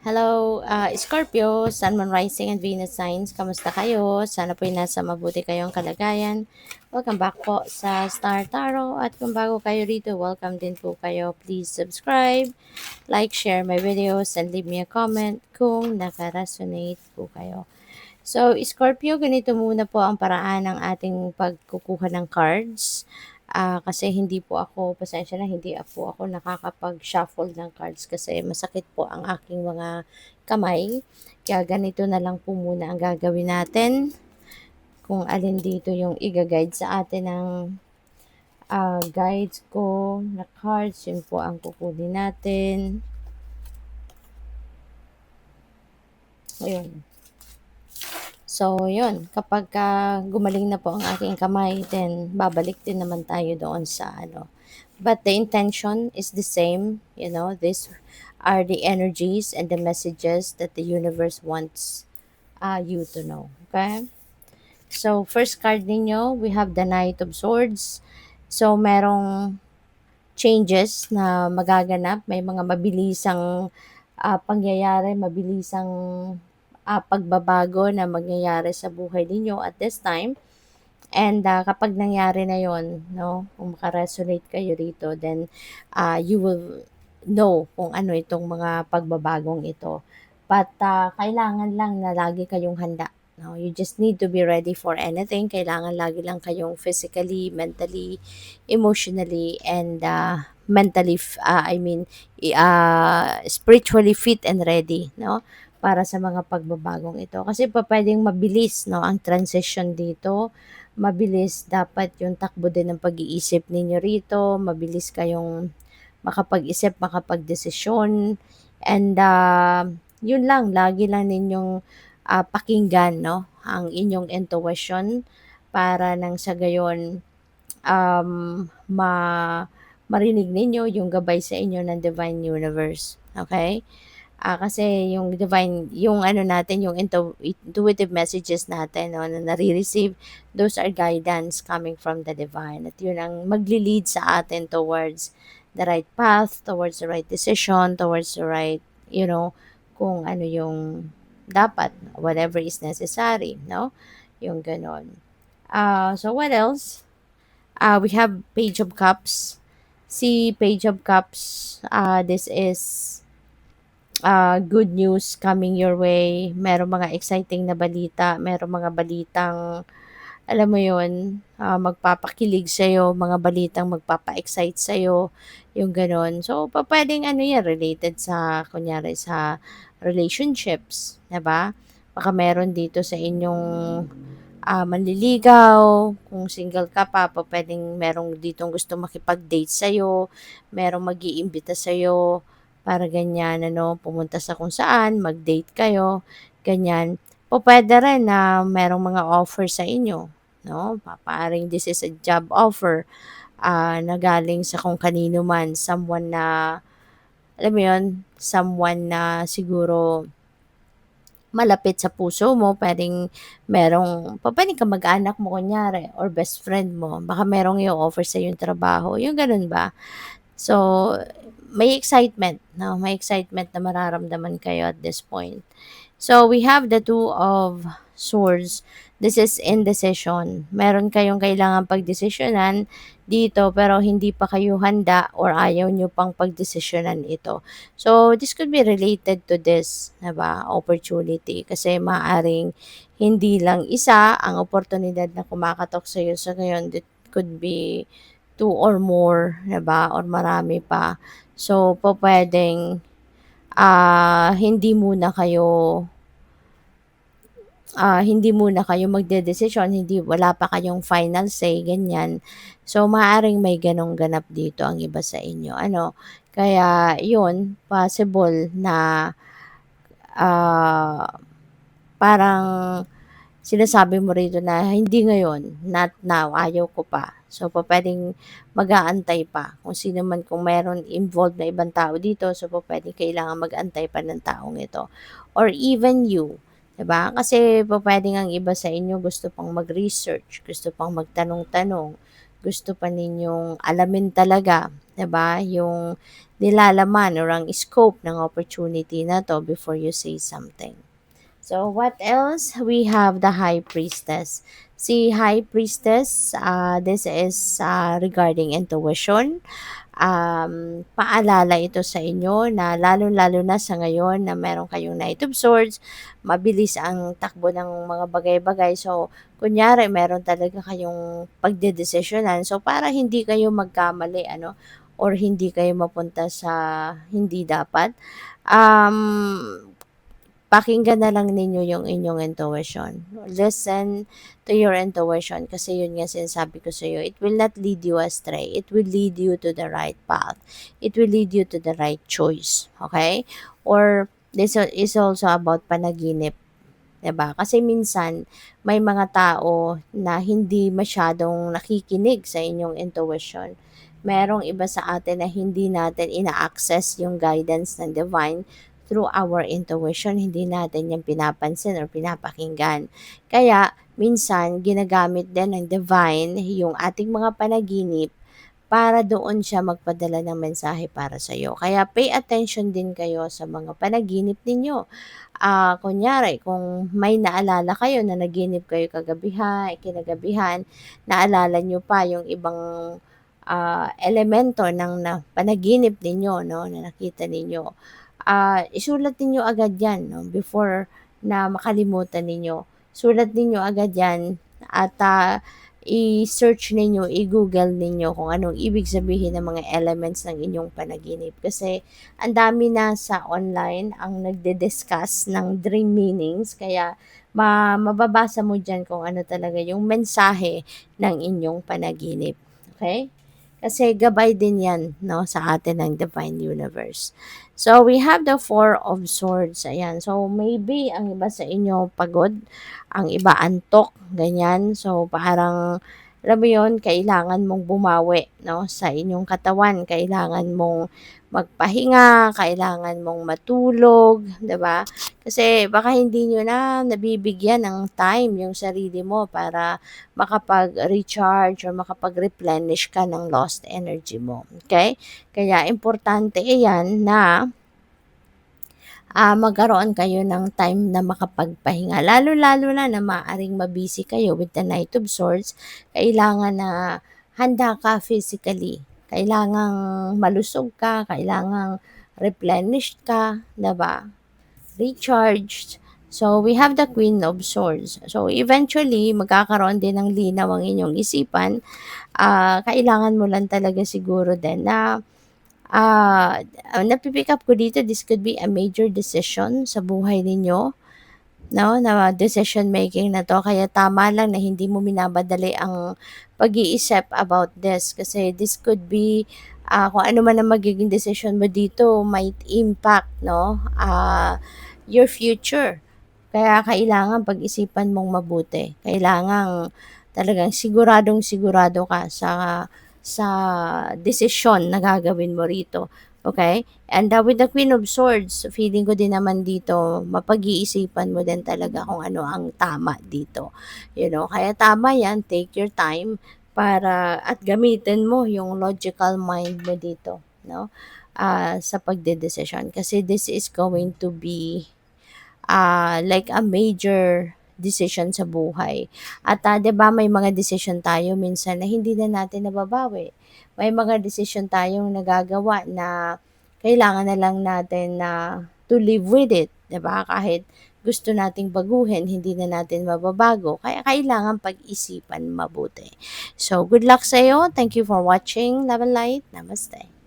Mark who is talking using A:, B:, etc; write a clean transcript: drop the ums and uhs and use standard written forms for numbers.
A: Hello, Scorpio, Sun, Moon, Rising, and Venus signs. Kamusta kayo? Sana po'y nasa mabuti kayong kalagayan. Welcome back po sa Star Tarot. At kung bago kayo rito, welcome din po kayo. Please subscribe, like, share my videos, and leave me a comment kung naka-resonate po kayo. So, Scorpio, ganito muna po ang paraan ng ating pagkukuha ng cards. Kasi hindi po ako, pasensya na, hindi po ako nakakapag-shuffle ng cards kasi masakit po ang aking mga kamay. Kaya ganito na lang po muna ang gagawin natin. Kung alin dito yung iga-guide sa atin ng guides ko na cards, yun po ang kukunin natin. Ayun. So, yun. Kapag gumaling na po ang aking kamay, then babalik din naman tayo doon sa ano. But the intention is the same. These are the energies and the messages that the universe wants you to know. Okay? So, first card ninyo, we have the Knight of Swords. So, merong changes na magaganap. May mga mabilisang pangyayari, mabilisang pagbabago na mangyayari sa buhay ninyo at this time. And kapag nangyari na yon, no, kung makaresonate kayo rito, then you will know kung ano itong mga pagbabagong ito. But kailangan lang na lagi kayong handa. No? You just need to be ready for anything. Kailangan lagi lang kayong physically, mentally, emotionally, and spiritually fit and ready, no? Para sa mga pagbabagong ito. Kasi pa pwedeng mabilis, no, ang transition dito. Mabilis dapat yung takbo din ng pag-iisip ninyo rito, mabilis kayong makapag-isip, makapagdesisyon, and yun lang, lagi lang ninyong pakinggan, no, ang inyong intuition para nang sa gayon marinig ninyo yung gabay sa inyo ng Divine Universe. Okay? Kasi yung divine, yung ano natin, yung intuitive messages natin, no, na nare-receive, those are guidance coming from the divine. At yun ang magli-lead sa atin towards the right path, towards the right decision, towards the right, kung ano yung dapat, whatever is necessary, no? Yung ganon. So what else? We have Page of Cups. Si Page of Cups, this is good news coming your way. Merong mga exciting na balita, merong mga balitang, alam mo yun, magpapakilig sa'yo, mga balitang magpapa-excite sa'yo, yung ganon. So, pwedeng ano yan, related sa, kunyari, sa relationships, 'di ba? Baka meron dito sa inyong manliligaw, kung single ka pa, pwedeng merong ditong gusto makipag-date sa'yo, merong mag-iimbita sa'yo, para ganyan, ano, pumunta sa kung saan, mag-date kayo, ganyan. Puwede rin na merong mga offer sa inyo, no? Paparing this is a job offer, na galing sa kung kanino man, someone na, alam mo yun, someone na siguro malapit sa puso mo, puwedeng puwedeng kamag-anak mo kunyari or best friend mo, baka merong i-o-offer sa'yong trabaho, yung gano'n ba? So, may excitement, 'no, may excitement na mararamdaman kayo at this point. So, we have the Two of Swords. This is indecision. Meron kayong kailangang pagdesisyonan dito pero hindi pa kayo handa or ayaw nyo pang pagdesisyonan ito. So, this could be related to this, 'di ba, opportunity. Kasi maaring hindi lang isa ang oportunidad na kumakatok sa iyo sa ngayon. It could be two or more, 'di ba, or marami pa. So, pupuwedeng hindi muna kayo magdedesisyon, wala pa kayong final say, ganyan. So, maaaring may gano'ng ganap dito ang iba sa inyo, ano. Kaya 'yun, possible na, ah, parang sinasabi mo rito na, "Hindi ngayon, not now, ayaw ko pa." So, pupuwedeng mag-aantay pa kung meron involved na ibang tao dito, so pupuwedeng kailangan mag-antay pa ng taong ito or even you, 'di ba? Kasi pupuwedeng ang iba sa inyo gusto pang mag-research, gusto pang magtanong-tanong, gusto pa ninyong alamin talaga, 'di ba, yung nilalaman or ang scope ng opportunity na 'to before you say something. So, what else? We have the High Priestess. Si High Priestess, this is regarding intuition. Paalala ito sa inyo na lalo-lalo na sa ngayon na meron kayong Knight of Swords, mabilis ang takbo ng mga bagay-bagay. So, kunyari meron talaga kayong pagdedesisyonan. So, para hindi kayo magkamali, ano, or hindi kayo mapunta sa hindi dapat, um, pakinggan na lang ninyo yung inyong intuition. Listen to your intuition kasi yun nga sinasabi ko sa iyo. It will not lead you astray. It will lead you to the right path. It will lead you to the right choice. Okay? Or this is also about panaginip. 'Di ba? Kasi minsan may mga tao na hindi masyadong nakikinig sa inyong intuition. Merong iba sa atin na hindi natin ina-access yung guidance ng divine through our intuition. Hindi natin yan pinapansin or pinapakinggan. Kaya minsan ginagamit din ng divine yung ating mga panaginip para doon siya magpadala ng mensahe para sa iyo. Kaya pay attention din kayo sa mga panaginip ninyo. Kunyari kung may naalala kayo na naginip kayo kinagabihan, naalala niyo pa yung ibang, elemento ng panaginip ninyo 'no, na nakita ninyo, isulat ninyo agad 'yan 'no, before na makalimutan ninyo. Sulat ninyo agad 'yan at, i-search ninyo, i-Google ninyo kung anong ibig sabihin ng mga elements ng inyong panaginip. Kasi ang dami na sa online ang nagdi-discuss ng dream meanings kaya mababasa mo diyan kung ano talaga yung mensahe ng inyong panaginip, okay? Kasi gabay din 'yan 'no, sa atin ng Divine Universe. So, we have the Four of Swords, ayan. So, maybe ang iba sa inyo pagod, ang iba antok, ganyan. So, parang alam mo 'yun, kailangan mong bumawi 'no, sa inyong katawan. Kailangan mong magpahinga, kailangan mong matulog, 'di ba? Kasi baka hindi niyo na nabibigyan ng time yung sarili mo para makapag-recharge or makapag-replenish ka ng lost energy mo, okay? Kaya importante iyan na magkaroon kayo ng time na makapagpahinga. Lalo-lalo na na maaaring mabisi kayo with the Knight of Swords, kailangan na handa ka physically. Kailangang malusog ka, kailangang replenished ka, 'di ba? Recharged. So, we have the Queen of Swords. So, eventually, magkakaroon din ng linaw ang inyong isipan. Kailangan mo lang talaga siguro din na napipick up ko dito, this could be a major decision sa buhay ninyo, no, na decision making na to. Kaya tama lang na hindi mo minabadali ang pag-iisip about this. Kasi this could be, kung ano man ang magiging decision mo dito, might impact, no, your future. Kaya kailangan pag-isipan mong mabuti. Kailangan talagang siguradong sigurado ka sa desisyon na gagawin mo rito. Okay? And with the Queen of Swords, feeling ko din naman dito, mapag-iisipan mo din talaga kung ano ang tama dito. You know, kaya tama yan, take your time para at gamitin mo yung logical mind mo dito, no? Sa pagdedesisyon. Kasi this is going to be like a major decision sa buhay. At 'di ba may mga decision tayo minsan na hindi na natin nababawi. May mga decision tayong nagagawa na kailangan na lang natin na to live with it, 'di ba? Kahit gusto nating baguhin, hindi na natin mababago. Kaya kailangan pag-isipan mabuti. So, good luck sa iyo. Thank you for watching. Love and light. Namaste.